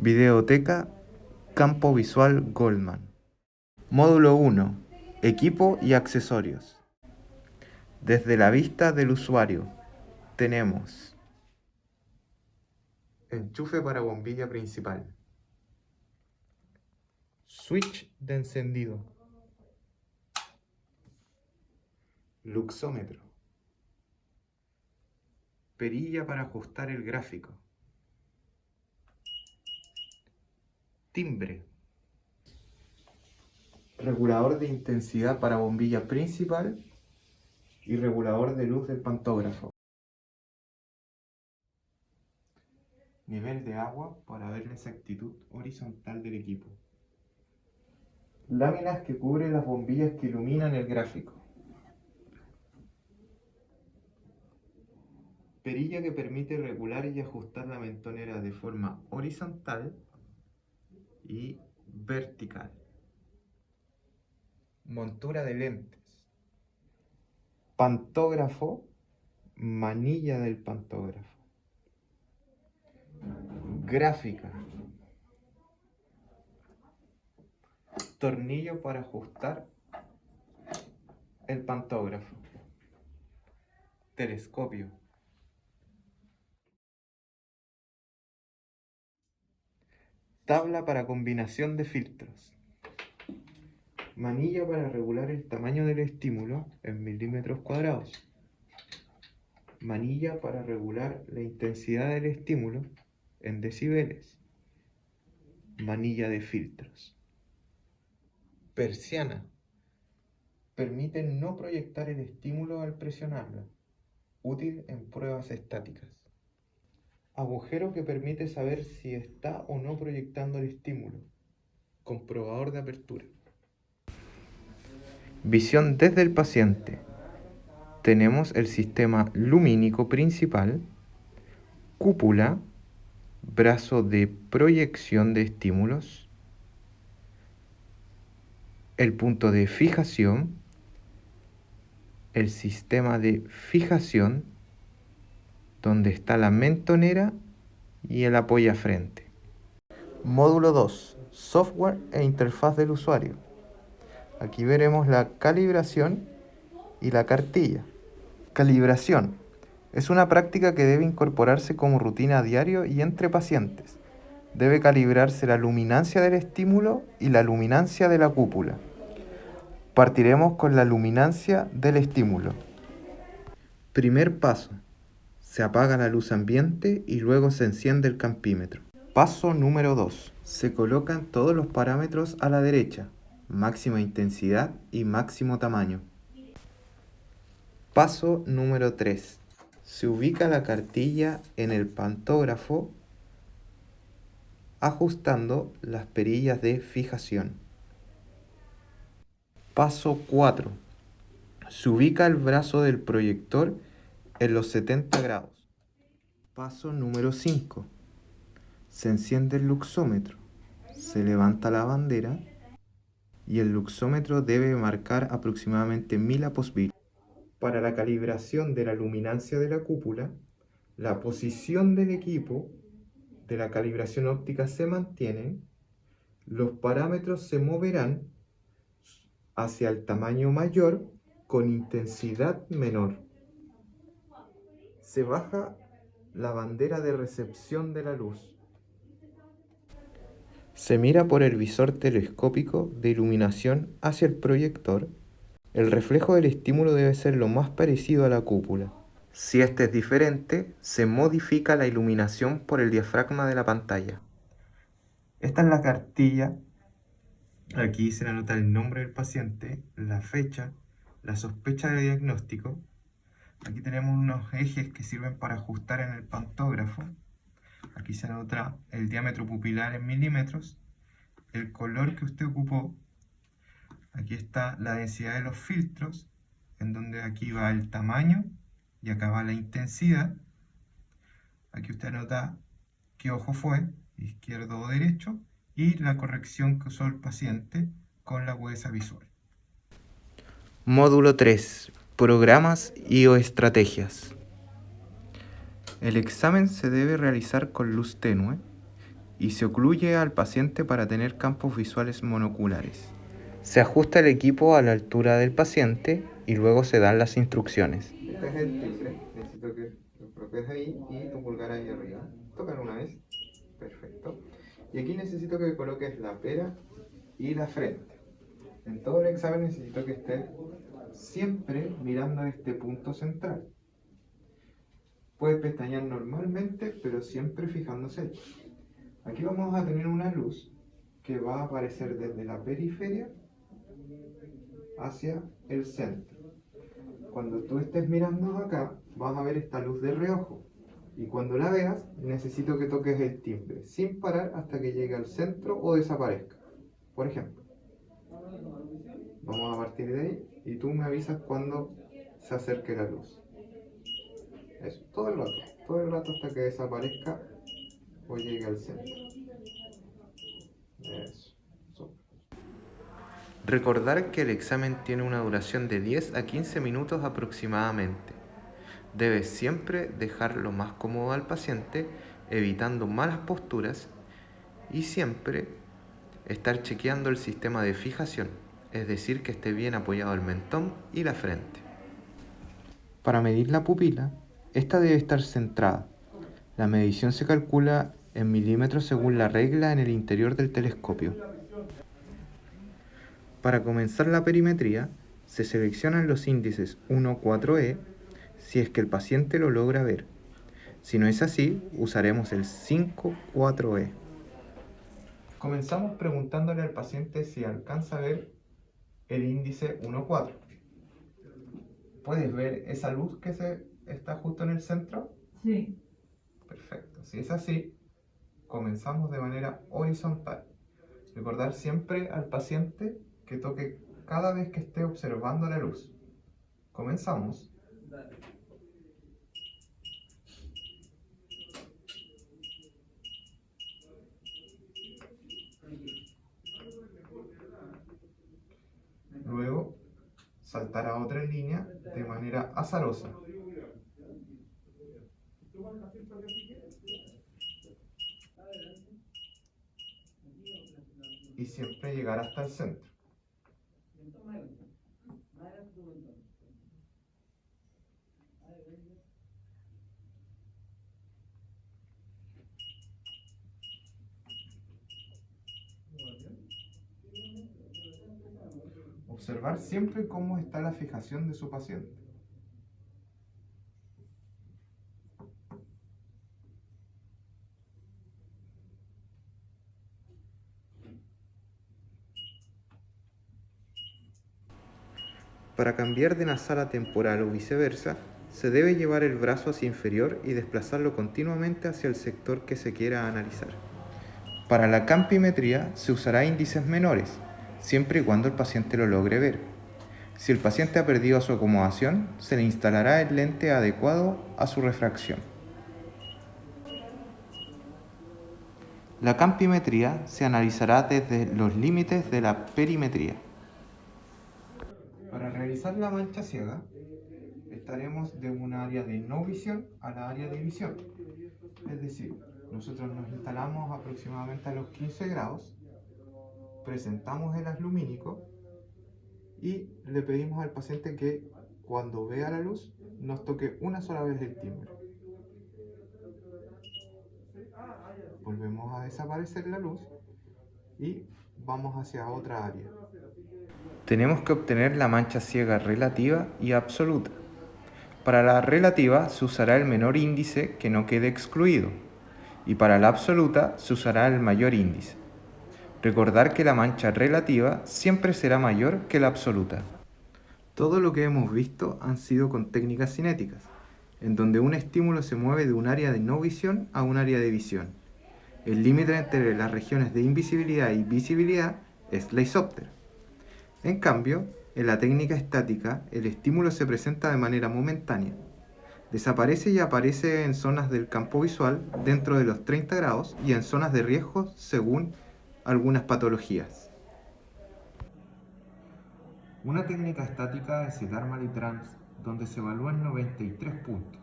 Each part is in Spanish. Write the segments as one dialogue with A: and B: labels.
A: Videoteca Campo Visual Goldman. Módulo 1. Equipo y accesorios. Desde la vista del usuario tenemos enchufe para bombilla principal, switch de encendido, luxómetro, perilla para ajustar el gráfico, timbre, regulador de intensidad para bombilla principal y regulador de luz del pantógrafo, nivel de agua para ver la exactitud horizontal del equipo, láminas que cubren las bombillas que iluminan el gráfico, perilla que permite regular y ajustar la mentonera de forma horizontal y vertical, montura de lentes, pantógrafo, manilla del pantógrafo, gráfica, tornillo para ajustar el pantógrafo, telescopio, tabla para combinación de filtros, manilla para regular el tamaño del estímulo en milímetros cuadrados, manilla para regular la intensidad del estímulo en decibeles, manilla de filtros, persiana, permite no proyectar el estímulo al presionarlo, útil en pruebas estáticas, agujero que permite saber si está o no proyectando el estímulo, comprobador de apertura. Visión desde el paciente. Tenemos el sistema lumínico principal, cúpula, brazo de proyección de estímulos, el punto de fijación, el sistema de fijación, donde está la mentonera y el apoyafrente. Módulo 2. Software e interfaz del usuario. Aquí veremos la calibración y la cartilla. Calibración. Es una práctica que debe incorporarse como rutina a diario y entre pacientes. Debe calibrarse la luminancia del estímulo y la luminancia de la cúpula. Partiremos con la luminancia del estímulo. Primer paso. Se apaga la luz ambiente y luego se enciende el campímetro. Paso número 2. Se colocan todos los parámetros a la derecha, máxima intensidad y máximo tamaño. Paso número 3. Se ubica la cartilla en el pantógrafo ajustando las perillas de fijación. Paso 4. Se ubica el brazo del proyector en los 70 grados. Paso número 5. Se enciende el luxómetro, se levanta la bandera y el luxómetro debe marcar aproximadamente 1000 aposvillos. Para la calibración de la luminancia de la cúpula, la posición del equipo de la calibración óptica se mantiene, los parámetros se moverán hacia el tamaño mayor con intensidad menor. Se baja la bandera de recepción de la luz. Se mira por el visor telescópico de iluminación hacia el proyector. El reflejo del estímulo debe ser lo más parecido a la cúpula. Si este es diferente, se modifica la iluminación por el diafragma de la pantalla. Esta es la cartilla. Aquí se anota el nombre del paciente, la fecha, la sospecha de diagnóstico. Aquí tenemos unos ejes que sirven para ajustar en el pantógrafo. Aquí se anota el diámetro pupilar en milímetros, el color que usted ocupó. Aquí está la densidad de los filtros, en donde aquí va el tamaño y acá va la intensidad. Aquí usted anota qué ojo fue, izquierdo o derecho, y la corrección que usó el paciente con la agudeza visual. Módulo 3. Programas y o estrategias. El examen se debe realizar con luz tenue y se ocluye al paciente para tener campos visuales monoculares. Se ajusta el equipo a la altura del paciente y luego se dan las instrucciones. Este es el timbre, necesito que lo coloques ahí y tu pulgar ahí arriba. Tócalo una vez, perfecto. Y aquí necesito que coloques la pera y la frente. En todo el examen necesito que estés siempre mirando este punto central. Puedes pestañear normalmente, pero siempre fijándose ahí. Aquí vamos a tener una luz que va a aparecer desde la periferia hacia el centro. Cuando tú estés mirando acá, vas a ver esta luz de reojo. Y cuando la veas, necesito que toques el timbre, sin parar hasta que llegue al centro o desaparezca. Por ejemplo, vamos a partir de ahí y tú me avisas cuando se acerque la luz. Eso, todo el rato hasta que desaparezca o llegue al centro. Eso. Recordar que el examen tiene una duración de 10 a 15 minutos aproximadamente. Debes siempre dejar lo más cómodo al paciente, evitando malas posturas y siempre estar chequeando el sistema de fijación, es decir, que esté bien apoyado el mentón y la frente. Para medir la pupila, esta debe estar centrada. La medición se calcula en milímetros según la regla en el interior del telescopio. Para comenzar la perimetría, se seleccionan los índices 1-4E si es que el paciente lo logra ver. Si no es así, usaremos el 5-4E. Comenzamos preguntándole al paciente si alcanza a ver el índice 1-4. ¿Puedes ver esa luz que está justo en el centro?
B: Sí.
A: Perfecto. Si es así, comenzamos de manera horizontal. Recordar siempre al paciente que toque cada vez que esté observando la luz. Comenzamos. Luego, saltar a otra línea de manera azarosa. Y siempre llegar hasta el centro. Observar siempre cómo está la fijación de su paciente. Para cambiar de nasal a temporal o viceversa, se debe llevar el brazo hacia inferior y desplazarlo continuamente hacia el sector que se quiera analizar. Para la campimetría se usará índices menores, siempre y cuando el paciente lo logre ver. Si el paciente ha perdido su acomodación, se le instalará el lente adecuado a su refracción. La campimetría se analizará desde los límites de la perimetría. Para realizar la mancha ciega, estaremos de un área de no visión a la área de visión. Es decir, nosotros nos instalamos aproximadamente a los 15 grados, presentamos el haz lumínico y le pedimos al paciente que cuando vea la luz nos toque una sola vez el timbre. Volvemos a desaparecer la luz y vamos hacia otra área. Tenemos que obtener la mancha ciega relativa y absoluta. Para la relativa se usará el menor índice que no quede excluido y para la absoluta se usará el mayor índice. Recordar que la mancha relativa siempre será mayor que la absoluta. Todo lo que hemos visto han sido con técnicas cinéticas, en donde un estímulo se mueve de un área de no visión a un área de visión. El límite entre las regiones de invisibilidad y visibilidad es la isóptera. En cambio, en la técnica estática, el estímulo se presenta de manera momentánea. Desaparece y aparece en zonas del campo visual dentro de los 30 grados y en zonas de riesgo según algunas patologías. Una técnica estática es el Armstrong-Drans, donde se evalúan 93 puntos.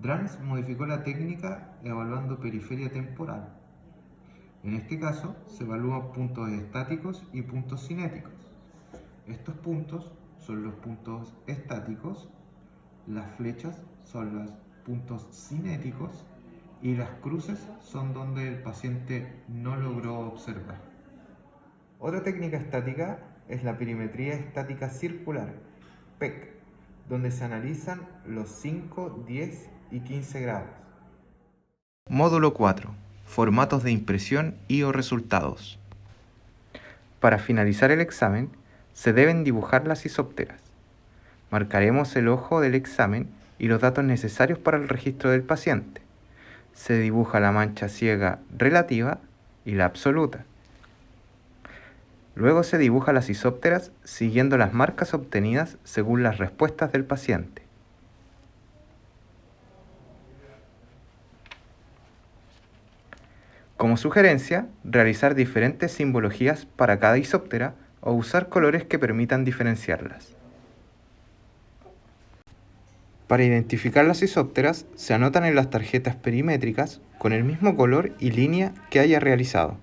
A: Drans modificó la técnica evaluando periferia temporal, En este caso, se evalúan puntos estáticos y puntos cinéticos. Estos puntos son los puntos estáticos, las flechas son los puntos cinéticos y las cruces son donde el paciente no logró observar. Otra técnica estática es la perimetría estática circular, PEC, donde se analizan los 5, 10 y 15 grados. Módulo 4. Formatos de impresión y/o resultados. Para finalizar el examen, se deben dibujar las isópteras. Marcaremos el ojo del examen y los datos necesarios para el registro del paciente. Se dibuja la mancha ciega relativa y la absoluta. Luego se dibuja las isópteras siguiendo las marcas obtenidas según las respuestas del paciente. Como sugerencia, realizar diferentes simbologías para cada isóptera o usar colores que permitan diferenciarlas. Para identificar las isópteras, se anotan en las tarjetas perimétricas con el mismo color y línea que haya realizado.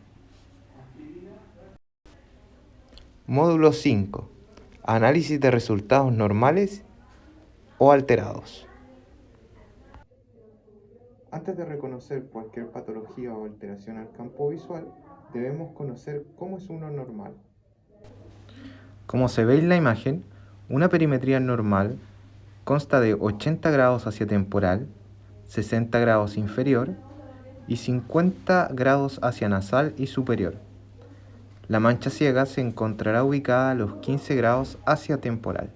A: Módulo 5. Análisis de resultados normales o alterados. Antes de reconocer cualquier patología o alteración al campo visual, debemos conocer cómo es uno normal. Como se ve en la imagen, una perimetría normal consta de 80 grados hacia temporal, 60 grados inferior y 50 grados hacia nasal y superior. La mancha ciega se encontrará ubicada a los 15 grados hacia temporal.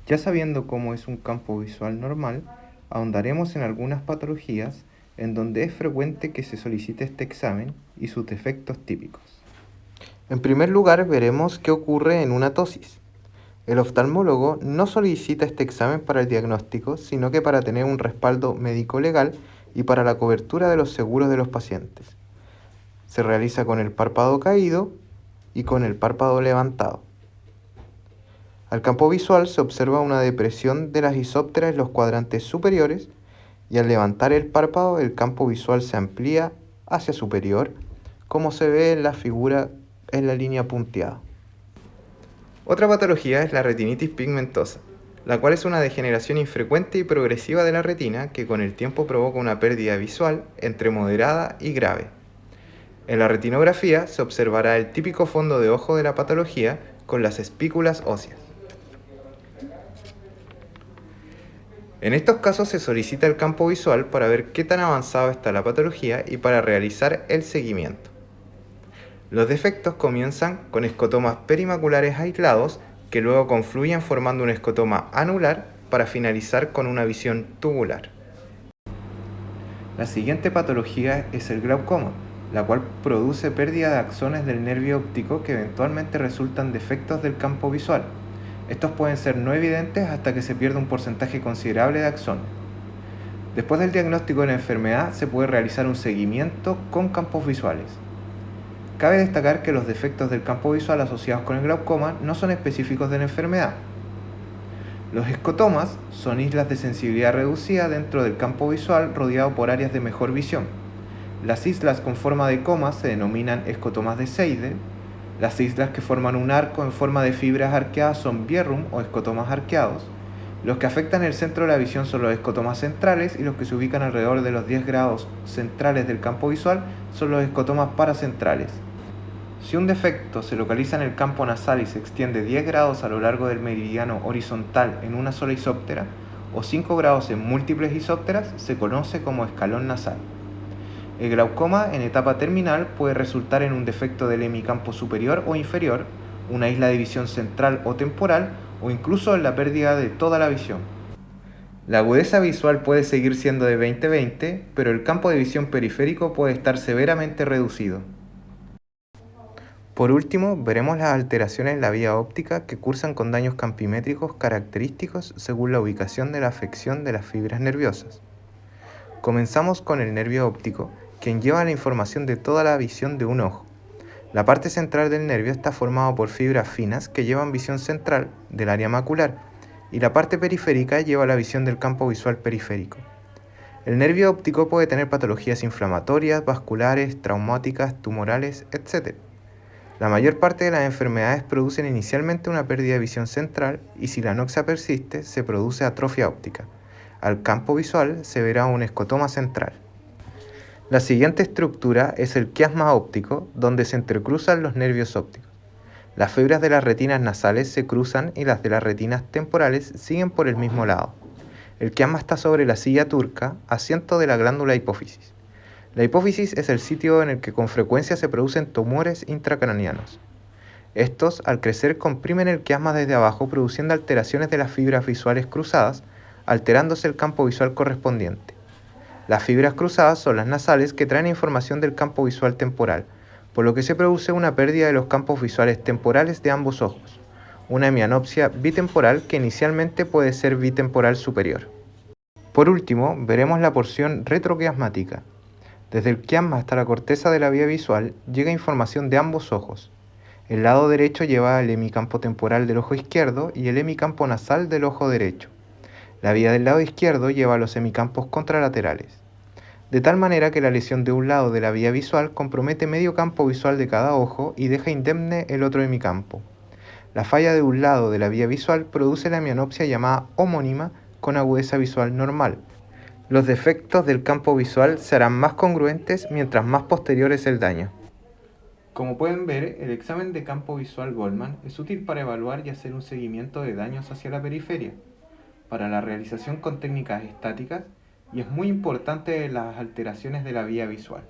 A: Ya sabiendo cómo es un campo visual normal, ahondaremos en algunas patologías en donde es frecuente que se solicite este examen y sus defectos típicos. En primer lugar, veremos qué ocurre en una tosis. El oftalmólogo no solicita este examen para el diagnóstico, sino que para tener un respaldo médico-legal y para la cobertura de los seguros de los pacientes. Se realiza con el párpado caído y con el párpado levantado. Al campo visual se observa una depresión de las isópteras en los cuadrantes superiores y al levantar el párpado el campo visual se amplía hacia superior, como se ve en la figura en la línea punteada. Otra patología es la retinitis pigmentosa, la cual es una degeneración infrecuente y progresiva de la retina que con el tiempo provoca una pérdida visual entre moderada y grave. En la retinografía se observará el típico fondo de ojo de la patología con las espículas óseas. En estos casos se solicita el campo visual para ver qué tan avanzado está la patología y para realizar el seguimiento. Los defectos comienzan con escotomas perimaculares aislados que luego confluyen formando un escotoma anular para finalizar con una visión tubular. La siguiente patología es el glaucoma, la cual produce pérdida de axones del nervio óptico que eventualmente resultan defectos del campo visual. Estos pueden ser no evidentes hasta que se pierde un porcentaje considerable de axones. Después del diagnóstico de la enfermedad se puede realizar un seguimiento con campos visuales. Cabe destacar que los defectos del campo visual asociados con el glaucoma no son específicos de la enfermedad. Los escotomas son islas de sensibilidad reducida dentro del campo visual rodeado por áreas de mejor visión. Las islas con forma de coma se denominan escotomas de Seidel. Las islas que forman un arco en forma de fibras arqueadas son Bierrum o escotomas arqueados. Los que afectan el centro de la visión son los escotomas centrales y los que se ubican alrededor de los 10 grados centrales del campo visual son los escotomas paracentrales. Si un defecto se localiza en el campo nasal y se extiende 10 grados a lo largo del meridiano horizontal en una sola isóptera o 5 grados en múltiples isópteras, se conoce como escalón nasal. El glaucoma en etapa terminal puede resultar en un defecto del hemicampo superior o inferior, una isla de visión central o temporal o incluso en la pérdida de toda la visión. La agudeza visual puede seguir siendo de 20/20, pero el campo de visión periférico puede estar severamente reducido. Por último, veremos las alteraciones en la vía óptica que cursan con daños campimétricos característicos según la ubicación de la afección de las fibras nerviosas. Comenzamos con el nervio óptico, quien lleva la información de toda la visión de un ojo. La parte central del nervio está formada por fibras finas que llevan visión central del área macular y la parte periférica lleva la visión del campo visual periférico. El nervio óptico puede tener patologías inflamatorias, vasculares, traumáticas, tumorales, etc. La mayor parte de las enfermedades producen inicialmente una pérdida de visión central y si la anoxia persiste, se produce atrofia óptica. Al campo visual se verá un escotoma central. La siguiente estructura es el quiasma óptico, donde se entrecruzan los nervios ópticos. Las fibras de las retinas nasales se cruzan y las de las retinas temporales siguen por el mismo lado. El quiasma está sobre la silla turca, asiento de la glándula hipófisis. La hipófisis es el sitio en el que con frecuencia se producen tumores intracranianos. Estos, al crecer, comprimen el quiasma desde abajo, produciendo alteraciones de las fibras visuales cruzadas, alterándose el campo visual correspondiente. Las fibras cruzadas son las nasales que traen información del campo visual temporal, por lo que se produce una pérdida de los campos visuales temporales de ambos ojos, una hemianopsia bitemporal que inicialmente puede ser bitemporal superior. Por último, veremos la porción retroquiasmática. Desde el quiasma hasta la corteza de la vía visual llega información de ambos ojos. El lado derecho lleva el hemicampo temporal del ojo izquierdo y el hemicampo nasal del ojo derecho. La vía del lado izquierdo lleva los hemicampos contralaterales, de tal manera que la lesión de un lado de la vía visual compromete medio campo visual de cada ojo y deja indemne el otro hemicampo. La falla de un lado de la vía visual produce la hemianopsia llamada homónima con agudeza visual normal. Los defectos del campo visual serán más congruentes mientras más posterior es el daño. Como pueden ver, el examen de campo visual Goldman es útil para evaluar y hacer un seguimiento de daños hacia la periferia, para la realización con técnicas estáticas y es muy importante en las alteraciones de la vía visual.